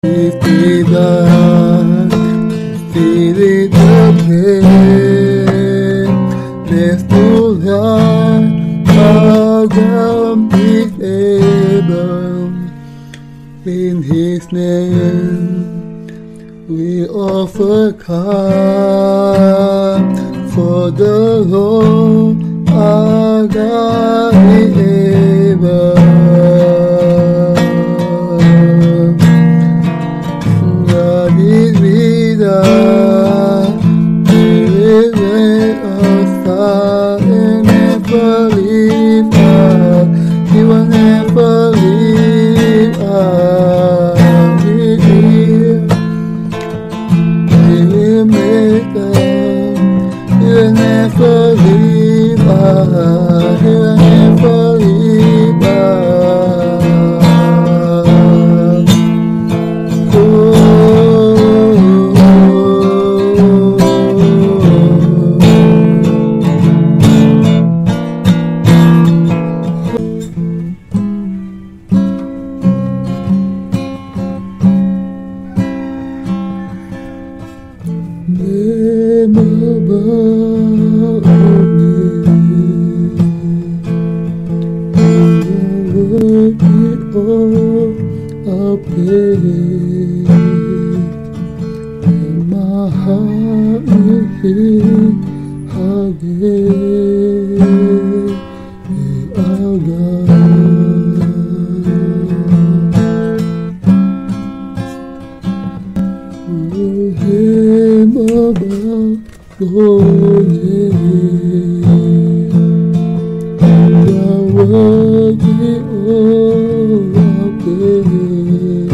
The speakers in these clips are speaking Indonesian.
If we die, feel it again. There's no life unbeatable. In His name, we offer come. For the Lord our God is able. God is with us. He will let us start and never leave us. He will never leave us. He will make us. He will never leave us. He will never leave us. Name above all names, worthy of our praise, and my heart will sing how great is our God. Him above all names, you are worthy of our praise.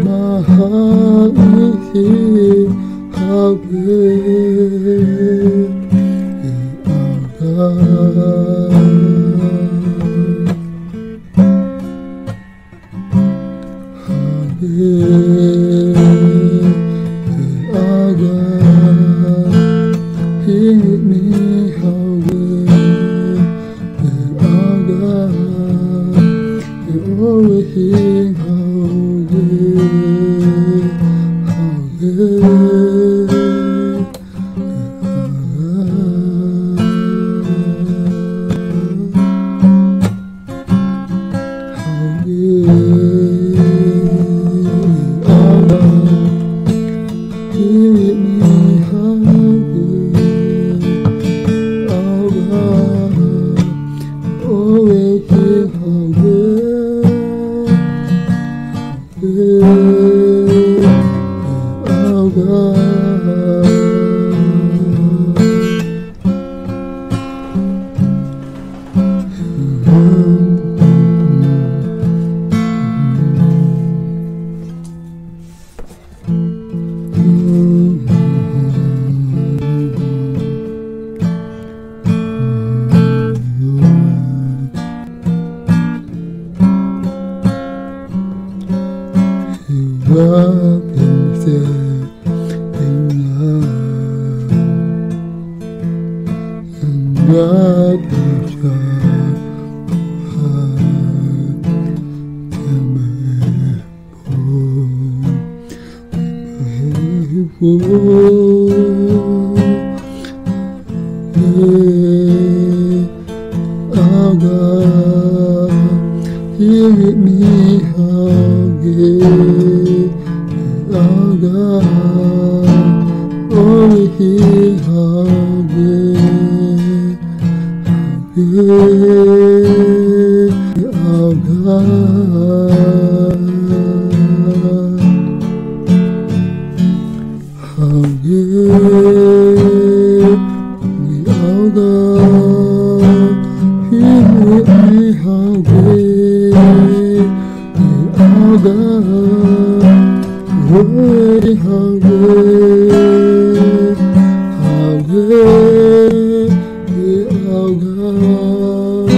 My heart will sing how great is our God. How great our God, hear me, how great is our God, you always sing how great is our God. How great our God. Hear me, how great our God, always hear how great our God. Love himself in love, and God is God, our God, hear me, how great our God, only hear how great our God, how great our God, hear me, how great our God. Worthy, how great is our God.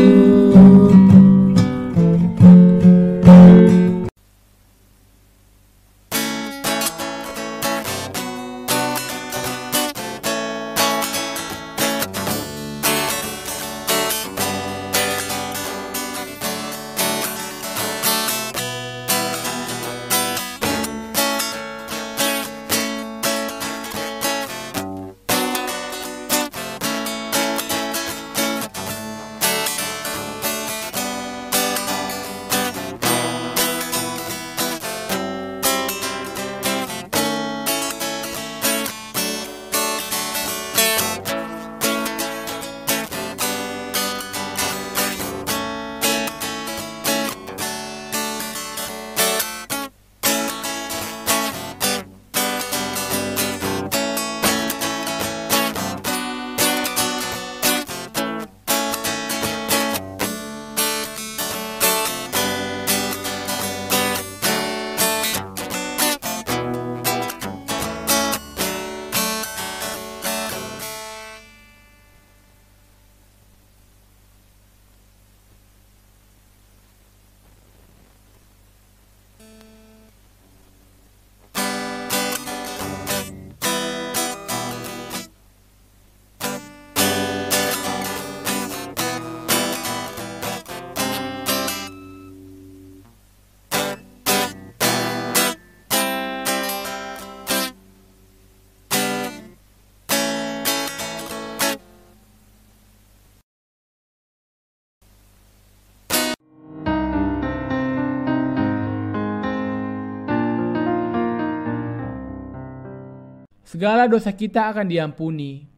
segala dosa kita akan diampuni.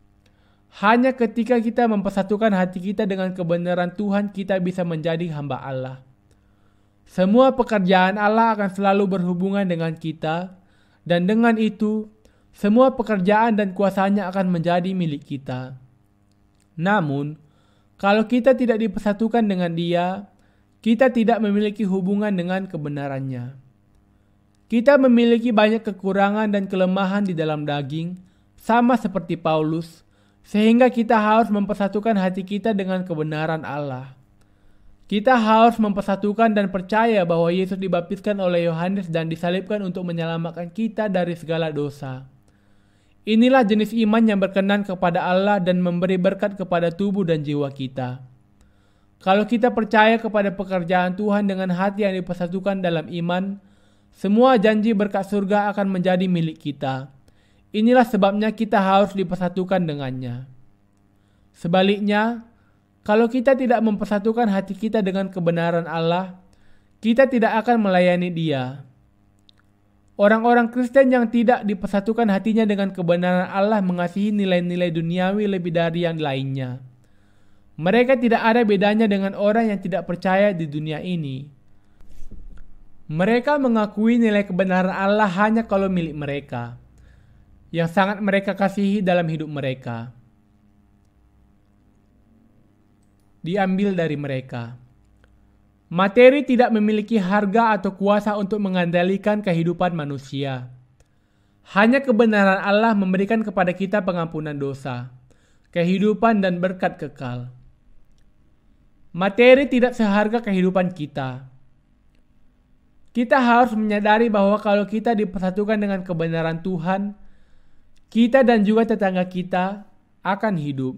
Hanya ketika kita mempersatukan hati kita dengan kebenaran Tuhan, kita bisa menjadi hamba Allah. Semua pekerjaan Allah akan selalu berhubungan dengan kita, dan dengan itu, semua pekerjaan dan kuasanya akan menjadi milik kita. Namun, kalau kita tidak dipersatukan dengan Dia, kita tidak memiliki hubungan dengan kebenarannya. Kita memiliki banyak kekurangan dan kelemahan di dalam daging, sama seperti Paulus, sehingga kita harus mempersatukan hati kita dengan kebenaran Allah. Kita harus mempersatukan dan percaya bahwa Yesus dibaptiskan oleh Yohanes dan disalibkan untuk menyelamatkan kita dari segala dosa. Inilah jenis iman yang berkenan kepada Allah dan memberi berkat kepada tubuh dan jiwa kita. Kalau kita percaya kepada pekerjaan Tuhan dengan hati yang dipersatukan dalam iman, semua janji berkat surga akan menjadi milik kita. Inilah sebabnya kita harus dipersatukan dengannya. Sebaliknya, kalau kita tidak mempersatukan hati kita dengan kebenaran Allah, kita tidak akan melayani Dia. Orang-orang Kristen yang tidak dipersatukan hatinya dengan kebenaran Allah mengasihi nilai-nilai duniawi lebih dari yang lainnya. Mereka tidak ada bedanya dengan orang yang tidak percaya di dunia ini. Mereka mengakui nilai kebenaran Allah hanya kalau milik mereka, yang sangat mereka kasihi dalam hidup mereka, diambil dari mereka. Materi tidak memiliki harga atau kuasa untuk mengendalikan kehidupan manusia. Hanya kebenaran Allah memberikan kepada kita pengampunan dosa, kehidupan dan berkat kekal. Materi tidak seharga kehidupan kita. Kita harus menyadari bahwa kalau kita dipersatukan dengan kebenaran Tuhan, kita dan juga tetangga kita akan hidup.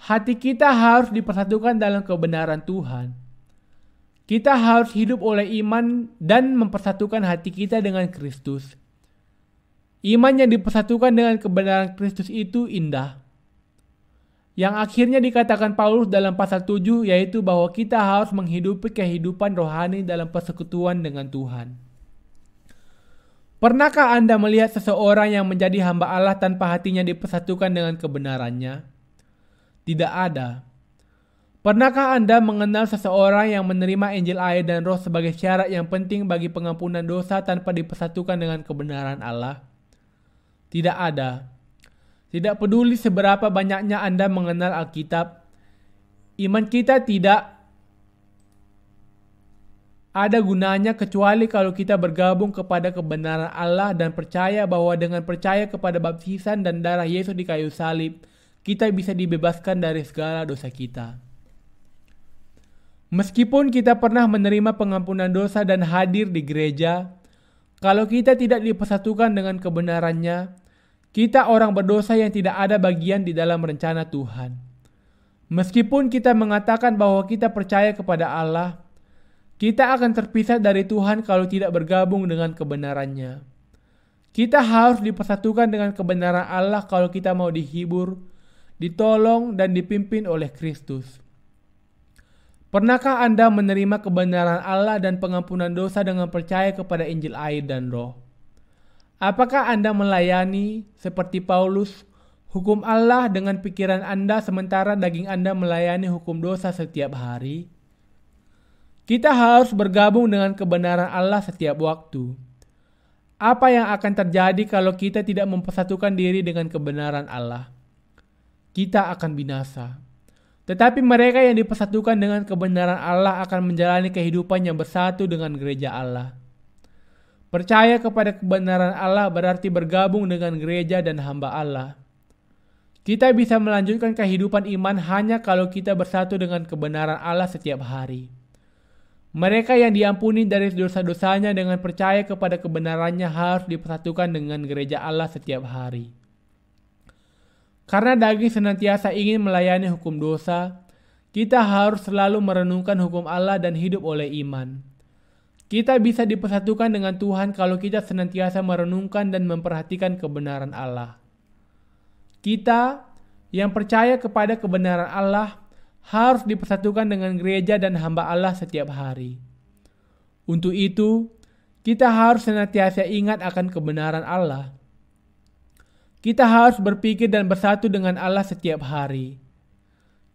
Hati kita harus dipersatukan dalam kebenaran Tuhan. Kita harus hidup oleh iman dan mempersatukan hati kita dengan Kristus. Iman yang dipersatukan dengan kebenaran Kristus itu indah. Yang akhirnya dikatakan Paulus dalam pasal 7, yaitu bahwa kita harus menghidupi kehidupan rohani dalam persekutuan dengan Tuhan. Pernahkah Anda melihat seseorang yang menjadi hamba Allah tanpa hatinya dipersatukan dengan kebenarannya? Tidak ada. Pernahkah Anda mengenal seseorang yang menerima Injil air dan Roh sebagai syarat yang penting bagi pengampunan dosa tanpa dipersatukan dengan kebenaran Allah? Tidak ada. Tidak peduli seberapa banyaknya Anda mengenal Alkitab, iman kita tidak ada gunanya kecuali kalau kita bergabung kepada kebenaran Allah dan percaya bahwa dengan percaya kepada baptisan dan darah Yesus di kayu salib, kita bisa dibebaskan dari segala dosa kita. Meskipun kita pernah menerima pengampunan dosa dan hadir di gereja, kalau kita tidak dipersatukan dengan kebenarannya, kita orang berdosa yang tidak ada bagian di dalam rencana Tuhan. Meskipun kita mengatakan bahwa kita percaya kepada Allah, kita akan terpisah dari Tuhan kalau tidak bergabung dengan kebenarannya. Kita harus dipersatukan dengan kebenaran Allah kalau kita mau dihibur, ditolong, dan dipimpin oleh Kristus. Pernahkah Anda menerima kebenaran Allah dan pengampunan dosa dengan percaya kepada Injil air dan Roh? Apakah Anda melayani, seperti Paulus, hukum Allah dengan pikiran Anda sementara daging Anda melayani hukum dosa setiap hari? Kita harus bergabung dengan kebenaran Allah setiap waktu. Apa yang akan terjadi kalau kita tidak mempersatukan diri dengan kebenaran Allah? Kita akan binasa. Tetapi mereka yang dipersatukan dengan kebenaran Allah akan menjalani kehidupan yang bersatu dengan gereja Allah. Percaya kepada kebenaran Allah berarti bergabung dengan gereja dan hamba Allah. Kita bisa melanjutkan kehidupan iman hanya kalau kita bersatu dengan kebenaran Allah setiap hari. Mereka yang diampuni dari dosa-dosanya dengan percaya kepada kebenarannya harus dipersatukan dengan gereja Allah setiap hari. Karena daging senantiasa ingin melayani hukum dosa, kita harus selalu merenungkan hukum Allah dan hidup oleh iman. Kita bisa dipersatukan dengan Tuhan kalau kita senantiasa merenungkan dan memperhatikan kebenaran Allah. Kita yang percaya kepada kebenaran Allah harus dipersatukan dengan gereja dan hamba Allah setiap hari. Untuk itu, kita harus senantiasa ingat akan kebenaran Allah. Kita harus berpikir dan bersatu dengan Allah setiap hari.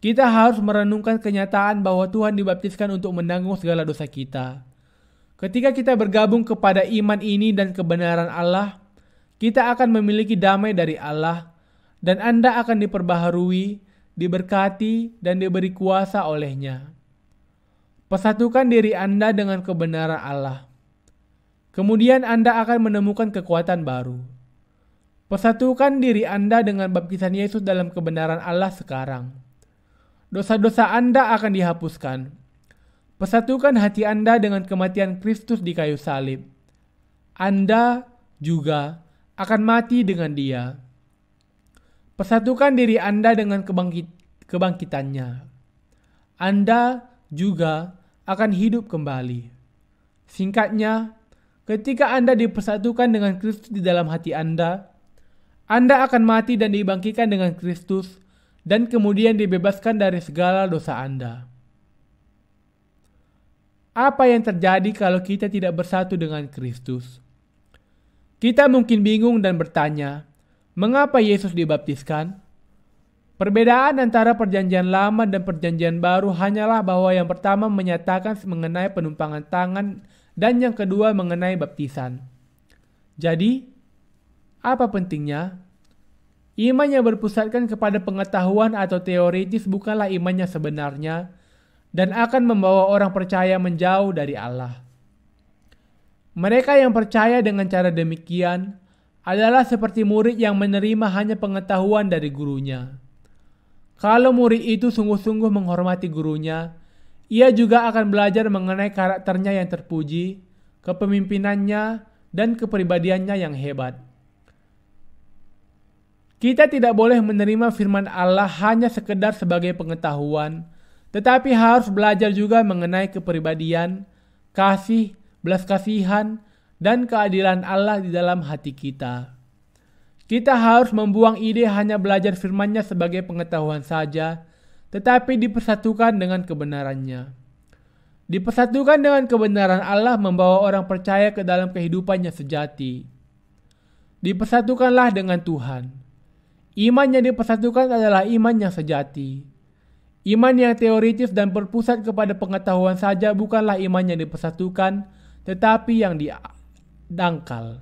Kita harus merenungkan kenyataan bahwa Tuhan dibaptiskan untuk menanggung segala dosa kita. Ketika kita bergabung kepada iman ini dan kebenaran Allah, kita akan memiliki damai dari Allah, dan Anda akan diperbaharui, diberkati, dan diberi kuasa olehnya. Persatukan diri Anda dengan kebenaran Allah. Kemudian Anda akan menemukan kekuatan baru. Persatukan diri Anda dengan baptisan Yesus dalam kebenaran Allah sekarang. Dosa-dosa Anda akan dihapuskan. Persatukan hati Anda dengan kematian Kristus di kayu salib. Anda juga akan mati dengan Dia. Persatukan diri Anda dengan kebangkitannya. Anda juga akan hidup kembali. Singkatnya, ketika Anda dipersatukan dengan Kristus di dalam hati Anda akan mati dan dibangkitkan dengan Kristus, dan kemudian dibebaskan dari segala dosa Anda. Apa yang terjadi kalau kita tidak bersatu dengan Kristus? Kita mungkin bingung dan bertanya, mengapa Yesus dibaptiskan? Perbedaan antara perjanjian lama dan perjanjian baru hanyalah bahwa yang pertama menyatakan mengenai penumpangan tangan dan yang kedua mengenai baptisan. Jadi, apa pentingnya? Iman yang berpusatkan kepada pengetahuan atau teoritis bukanlah iman yang sebenarnya dan akan membawa orang percaya menjauh dari Allah. Mereka yang percaya dengan cara demikian adalah seperti murid yang menerima hanya pengetahuan dari gurunya. Kalau murid itu sungguh-sungguh menghormati gurunya, ia juga akan belajar mengenai karakternya yang terpuji, kepemimpinannya, dan kepribadiannya yang hebat. Kita tidak boleh menerima firman Allah hanya sekedar sebagai pengetahuan, tetapi harus belajar juga mengenai kepribadian, kasih, belas kasihan, dan keadilan Allah di dalam hati kita. Kita harus membuang ide hanya belajar firman-Nya sebagai pengetahuan saja, tetapi dipersatukan dengan kebenarannya. Dipersatukan dengan kebenaran Allah membawa orang percaya ke dalam kehidupannya sejati. Dipersatukanlah dengan Tuhan. Iman yang dipersatukan adalah iman yang sejati. Iman yang teoritis dan berpusat kepada pengetahuan saja bukanlah iman yang dipersatukan, tetapi yang dangkal.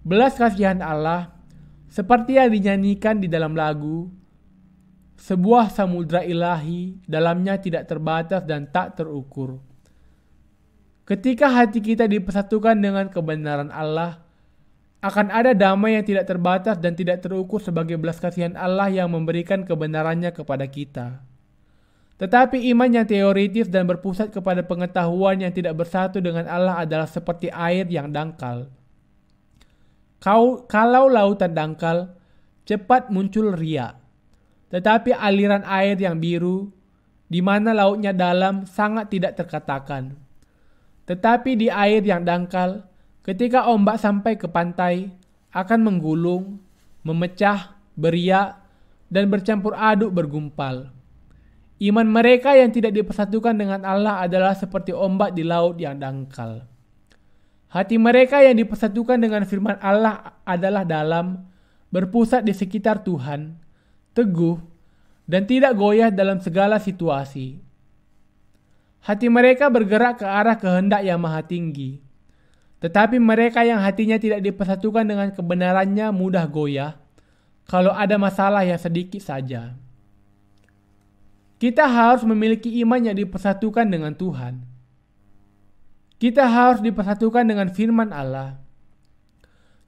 Belas kasihan Allah, seperti yang dinyanyikan di dalam lagu, sebuah samudra ilahi, dalamnya tidak terbatas dan tak terukur. Ketika hati kita dipersatukan dengan kebenaran Allah, akan ada damai yang tidak terbatas dan tidak terukur sebagai belas kasihan Allah yang memberikan kebenarannya kepada kita. Tetapi iman yang teoritis dan berpusat kepada pengetahuan yang tidak bersatu dengan Allah adalah seperti air yang dangkal. Kalau lautan dangkal, cepat muncul riak. Tetapi aliran air yang biru, di mana lautnya dalam, sangat tidak terkatakan. Tetapi di air yang dangkal, ketika ombak sampai ke pantai, akan menggulung, memecah, beriak, dan bercampur aduk bergumpal. Iman mereka yang tidak dipersatukan dengan Allah adalah seperti ombak di laut yang dangkal. Hati mereka yang dipersatukan dengan firman Allah adalah dalam, berpusat di sekitar Tuhan, teguh, dan tidak goyah dalam segala situasi. Hati mereka bergerak ke arah kehendak yang maha tinggi. Tetapi mereka yang hatinya tidak dipersatukan dengan kebenarannya mudah goyah kalau ada masalah yang sedikit saja. Kita harus memiliki iman yang dipersatukan dengan Tuhan. Kita harus dipersatukan dengan firman Allah.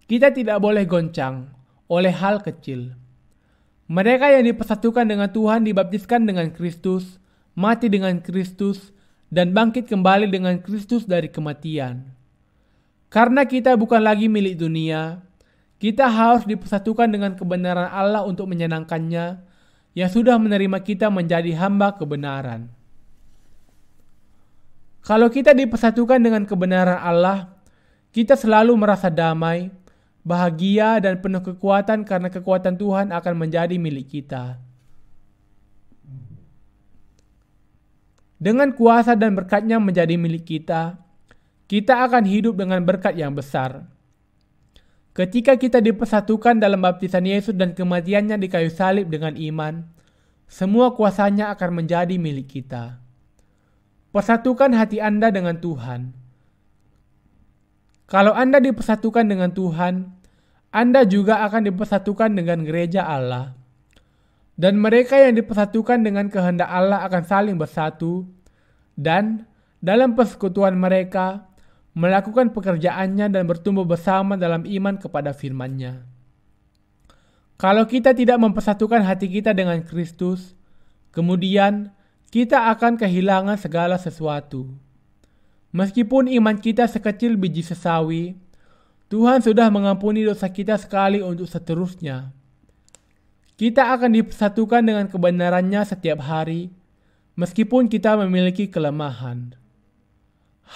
Kita tidak boleh goncang oleh hal kecil. Mereka yang dipersatukan dengan Tuhan dibaptiskan dengan Kristus, mati dengan Kristus, dan bangkit kembali dengan Kristus dari kematian. Karena kita bukan lagi milik dunia, kita harus dipersatukan dengan kebenaran Allah untuk menyenangkannya, yang sudah menerima kita menjadi hamba kebenaran. Kalau kita dipersatukan dengan kebenaran Allah, kita selalu merasa damai, bahagia, dan penuh kekuatan karena kekuatan Tuhan akan menjadi milik kita. Dengan kuasa dan berkat-Nya menjadi milik kita, kita akan hidup dengan berkat yang besar. Ketika kita dipersatukan dalam baptisan Yesus dan kematiannya di kayu salib dengan iman, semua kuasanya akan menjadi milik kita. Persatukan hati Anda dengan Tuhan. Kalau Anda dipersatukan dengan Tuhan, Anda juga akan dipersatukan dengan gereja Allah. Dan mereka yang dipersatukan dengan kehendak Allah akan saling bersatu dan dalam persekutuan mereka melakukan pekerjaannya dan bertumbuh bersama dalam iman kepada firman-Nya. Kalau kita tidak mempersatukan hati kita dengan Kristus, kemudian kita akan kehilangan segala sesuatu. Meskipun iman kita sekecil biji sesawi, Tuhan sudah mengampuni dosa kita sekali untuk seterusnya. Kita akan dipersatukan dengan kebenarannya setiap hari, meskipun kita memiliki kelemahan.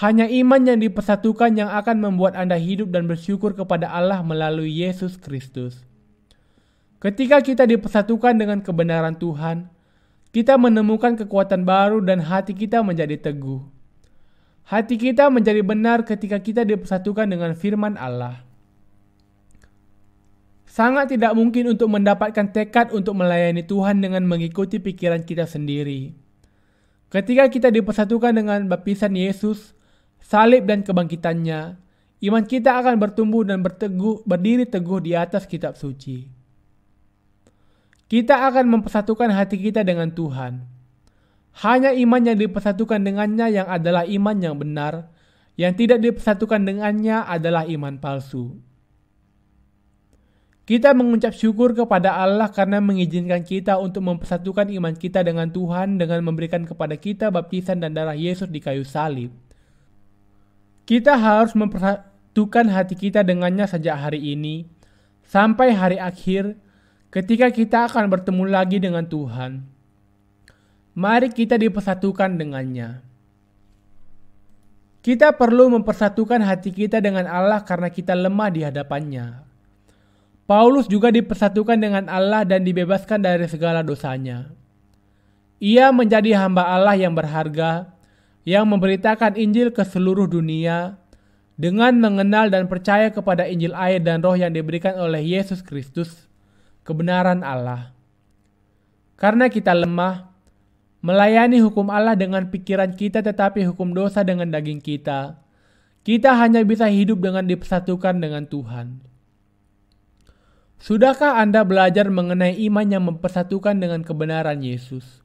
Hanya iman yang dipersatukan yang akan membuat Anda hidup dan bersyukur kepada Allah melalui Yesus Kristus. Ketika kita dipersatukan dengan kebenaran Tuhan, kita menemukan kekuatan baru dan hati kita menjadi teguh. Hati kita menjadi benar ketika kita dipersatukan dengan firman Allah. Sangat tidak mungkin untuk mendapatkan tekad untuk melayani Tuhan dengan mengikuti pikiran kita sendiri. Ketika kita dipersatukan dengan baptisan Yesus, salib dan kebangkitannya, iman kita akan bertumbuh dan berdiri teguh di atas kitab suci. Kita akan mempersatukan hati kita dengan Tuhan. Hanya iman yang dipersatukan dengannya yang adalah iman yang benar, yang tidak dipersatukan dengannya adalah iman palsu. Kita mengucap syukur kepada Allah karena mengizinkan kita untuk mempersatukan iman kita dengan Tuhan dengan memberikan kepada kita baptisan dan darah Yesus di kayu salib. Kita harus mempersatukan hati kita dengannya sejak hari ini, sampai hari akhir, ketika kita akan bertemu lagi dengan Tuhan. Mari kita dipersatukan dengannya. Kita perlu mempersatukan hati kita dengan Allah karena kita lemah di hadapannya. Paulus juga dipersatukan dengan Allah dan dibebaskan dari segala dosanya. Ia menjadi hamba Allah yang berharga, yang memberitakan Injil ke seluruh dunia, dengan mengenal dan percaya kepada Injil air dan roh yang diberikan oleh Yesus Kristus, kebenaran Allah. Karena kita lemah, melayani hukum Allah dengan pikiran kita tetapi hukum dosa dengan daging kita, kita hanya bisa hidup dengan dipersatukan dengan Tuhan. Sudahkah Anda belajar mengenai iman yang mempersatukan dengan kebenaran Yesus?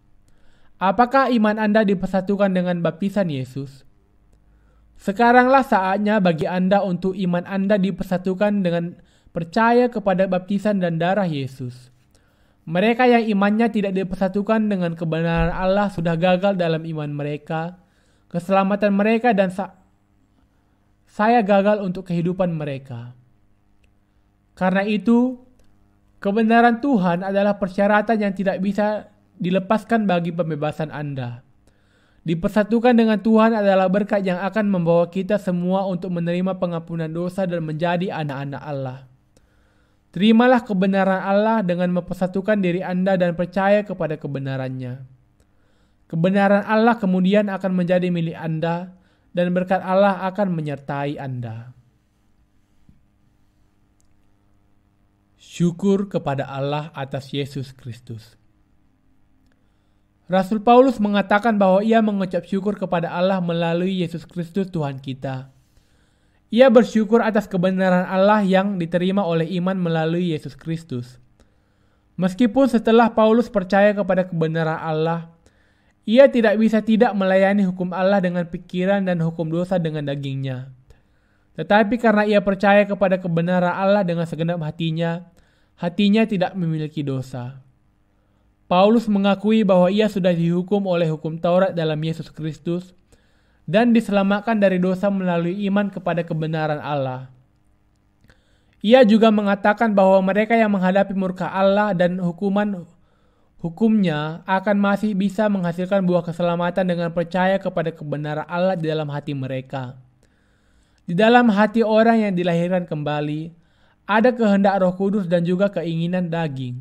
Apakah iman Anda dipersatukan dengan baptisan Yesus? Sekaranglah saatnya bagi Anda untuk iman Anda dipersatukan dengan percaya kepada baptisan dan darah Yesus. Mereka yang imannya tidak dipersatukan dengan kebenaran Allah sudah gagal dalam iman mereka, keselamatan mereka dan saya gagal untuk kehidupan mereka. Karena itu, kebenaran Tuhan adalah persyaratan yang tidak bisa dilepaskan bagi pembebasan Anda. Dipersatukan dengan Tuhan adalah berkat yang akan membawa kita semua untuk menerima pengampunan dosa dan menjadi anak-anak Allah. Terimalah kebenaran Allah dengan mempersatukan diri Anda dan percaya kepada kebenarannya. Kebenaran Allah kemudian akan menjadi milik Anda dan berkat Allah akan menyertai Anda. Syukur kepada Allah atas Yesus Kristus. Rasul Paulus mengatakan bahwa ia mengucap syukur kepada Allah melalui Yesus Kristus Tuhan kita. Ia bersyukur atas kebenaran Allah yang diterima oleh iman melalui Yesus Kristus. Meskipun setelah Paulus percaya kepada kebenaran Allah, ia tidak bisa tidak melayani hukum Allah dengan pikiran dan hukum dosa dengan dagingnya. Tetapi karena ia percaya kepada kebenaran Allah dengan segenap hatinya tidak memiliki dosa. Paulus mengakui bahwa ia sudah dihukum oleh hukum Taurat dalam Yesus Kristus dan diselamatkan dari dosa melalui iman kepada kebenaran Allah. Ia juga mengatakan bahwa mereka yang menghadapi murka Allah dan hukumnya akan masih bisa menghasilkan buah keselamatan dengan percaya kepada kebenaran Allah di dalam hati mereka. Di dalam hati orang yang dilahirkan kembali, ada kehendak Roh Kudus dan juga keinginan daging.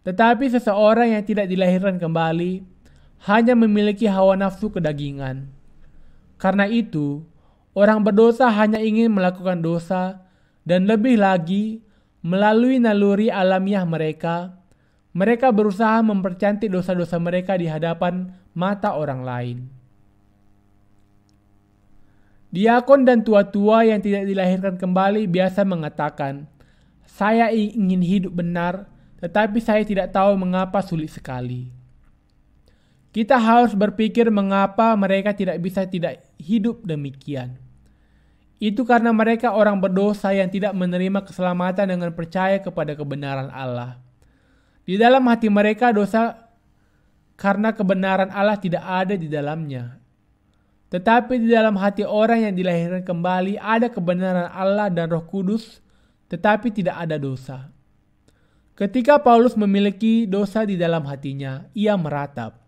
Tetapi seseorang yang tidak dilahirkan kembali hanya memiliki hawa nafsu kedagingan. Karena itu, orang berdosa hanya ingin melakukan dosa, dan lebih lagi, melalui naluri alamiah mereka, mereka berusaha mempercantik dosa-dosa mereka di hadapan mata orang lain. Diakon dan tua-tua yang tidak dilahirkan kembali biasa mengatakan, "Saya ingin hidup benar, tetapi saya tidak tahu mengapa sulit sekali." Kita harus berpikir mengapa mereka tidak bisa tidak hidup demikian. Itu karena mereka orang berdosa yang tidak menerima keselamatan dengan percaya kepada kebenaran Allah. Di dalam hati mereka dosa karena kebenaran Allah tidak ada di dalamnya. Tetapi di dalam hati orang yang dilahirkan kembali ada kebenaran Allah dan Roh Kudus, tetapi tidak ada dosa. Ketika Paulus memiliki dosa di dalam hatinya, ia meratap,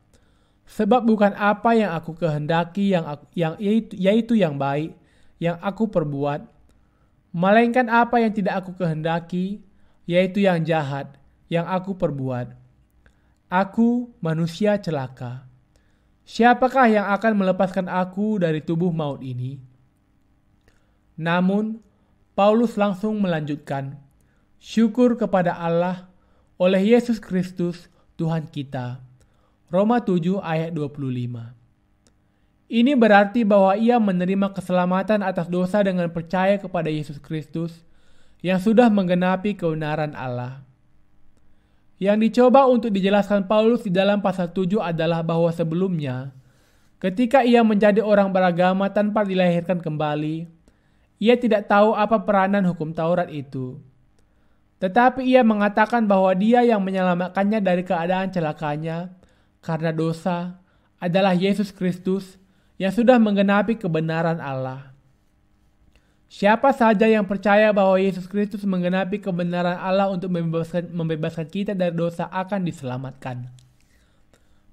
"Sebab bukan apa yang aku kehendaki yaitu yang baik yang aku perbuat, melainkan apa yang tidak aku kehendaki, yaitu yang jahat yang aku perbuat. Aku manusia celaka. Siapakah yang akan melepaskan aku dari tubuh maut ini?" Namun, Paulus langsung melanjutkan, "Syukur kepada Allah oleh Yesus Kristus Tuhan kita." Roma 7 ayat 25. Ini berarti bahwa ia menerima keselamatan atas dosa dengan percaya kepada Yesus Kristus yang sudah menggenapi kebenaran Allah. Yang dicoba untuk dijelaskan Paulus di dalam pasal 7 adalah bahwa sebelumnya, ketika ia menjadi orang beragama tanpa dilahirkan kembali, ia tidak tahu apa peranan hukum Taurat itu. Tetapi ia mengatakan bahwa dia yang menyelamatkannya dari keadaan celakanya karena dosa adalah Yesus Kristus yang sudah menggenapi kebenaran Allah. Siapa saja yang percaya bahwa Yesus Kristus menggenapi kebenaran Allah untuk membebaskan kita dari dosa akan diselamatkan.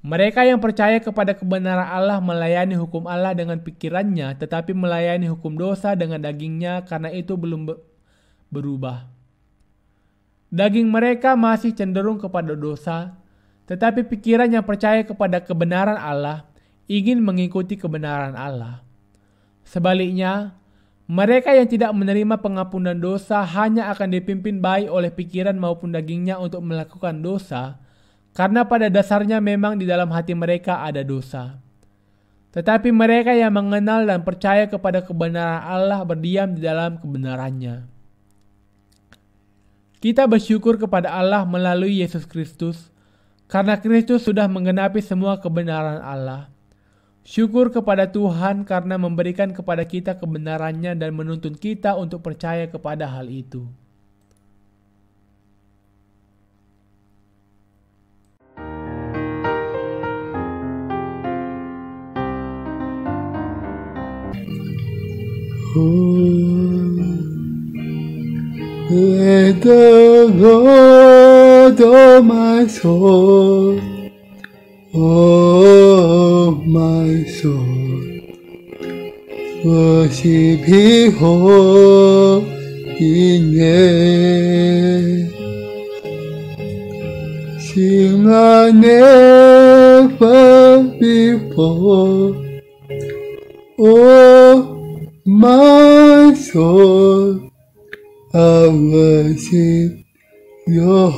Mereka yang percaya kepada kebenaran Allah melayani hukum Allah dengan pikirannya, tetapi melayani hukum dosa dengan dagingnya karena itu belum berubah. Daging mereka masih cenderung kepada dosa, tetapi pikiran yang percaya kepada kebenaran Allah ingin mengikuti kebenaran Allah. Sebaliknya, mereka yang tidak menerima pengampunan dosa hanya akan dipimpin baik oleh pikiran maupun dagingnya untuk melakukan dosa, karena pada dasarnya memang di dalam hati mereka ada dosa. Tetapi mereka yang mengenal dan percaya kepada kebenaran Allah berdiam di dalam kebenarannya. Kita bersyukur kepada Allah melalui Yesus Kristus, karena Kristus sudah menggenapi semua kebenaran Allah. Syukur kepada Tuhan karena memberikan kepada kita kebenarannya dan menuntun kita untuk percaya kepada hal itu. Let the Lord, oh my soul, oh my soul, worship His holy name. Sing like never before, oh my soul, I worship your